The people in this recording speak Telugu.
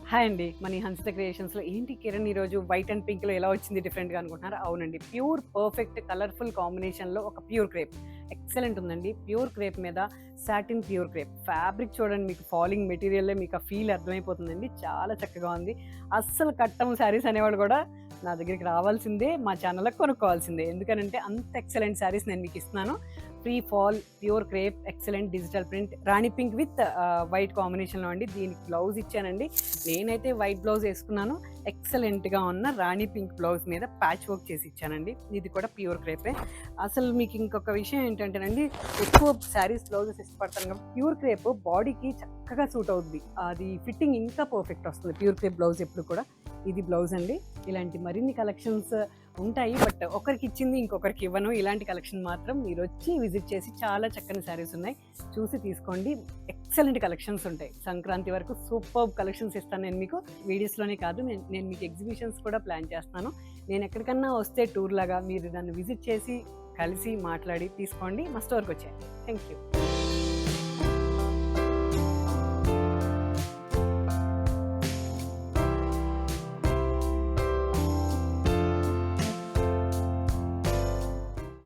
హాయ్ అండి. మన ఈ హన్సిత క్రియేషన్స్‌లో ఏంటి కిరణ్ ఈరోజు వైట్ అండ్ పింక్‌లో ఎలా వచ్చింది డిఫరెంట్‌గా అనుకుంటున్నారా? అవునండి. ప్యూర్ పర్ఫెక్ట్ కలర్‌ఫుల్ కాంబినేషన్‌లో ఒక ప్యూర్ క్రేప్. ఎక్సలెంట్ ఉందండి. ప్యూర్ క్రేప్ మీద సాటిన్ ప్యూర్ క్రేప్. ఫ్యాబ్రిక్ చూడండి, మీకు ఫాలింగ్ మెటీరియల్లే మీకు ఆ ఫీల్ అర్థమైపోతుందండి. చాలా చక్కగా ఉంది. అస్సలు కట్టము శారీస్ అనేవాళ్ళు కూడా నా దగ్గరికి రావాల్సిందే. మా ఛానల్‌లో కొనుక్కోవాల్సిందే. ఎందుకనంటే అంత ఎక్సలెంట్ శారీస్ నేను మీకు ఇస్తున్నాను. Free fall, pure crepe, excellent digital print, Rani pink with white కాంబినేషన్‌లో అండి. దీనికి బ్లౌజ్ ఇచ్చానండి. నేనైతే వైట్ బ్లౌజ్ వేసుకున్నాను. ఎక్సలెంట్‌గా ఉన్న రాణి పింక్ బ్లౌజ్ మీద ప్యాచ్ వర్క్ చేసి ఇచ్చానండి. ఇది కూడా ప్యూర్ క్రేపే. అసలు మీకు ఇంకొక విషయం ఏంటంటేనండి, ఎక్కువ శారీస్ బ్లౌజెస్ ఇష్టపడతాను కాబట్టి ప్యూర్ క్రేప్ బాడీకి చక్కగా సూట్ అవుద్ది. అది ఫిట్టింగ్ ఇంకా పర్ఫెక్ట్ వస్తుంది ప్యూర్ క్రేప్ బ్లౌజ్ ఎప్పుడు కూడా. ఇది బ్లౌజ్ అండి. ఇలాంటి మరిన్ని కలెక్షన్స్ ఉంటాయి. బట్ ఒకరికి ఇచ్చింది ఇంకొకరికి ఇవ్వను. ఇలాంటి కలెక్షన్ మాత్రం మీరు వచ్చి విజిట్ చేసి, చాలా చక్కని శారీస్ ఉన్నాయి, చూసి తీసుకోండి. ఎక్సలెంట్ కలెక్షన్స్ ఉంటాయి. సంక్రాంతి వరకు సూపర్బ్ కలెక్షన్స్ ఇస్తాను నేను మీకు. వీడియోస్‌లోనే కాదు, నేను మీకు ఎగ్జిబిషన్స్ కూడా ప్లాన్ చేస్తున్నాను. నేను ఎక్కడికన్నా వస్తే టూర్ లాగా మీరు నన్ను విజిట్ చేసి, కలిసి, మాట్లాడి తీసుకోండి. మా స్టోర్‌కి వచ్చేయండి. Thank you.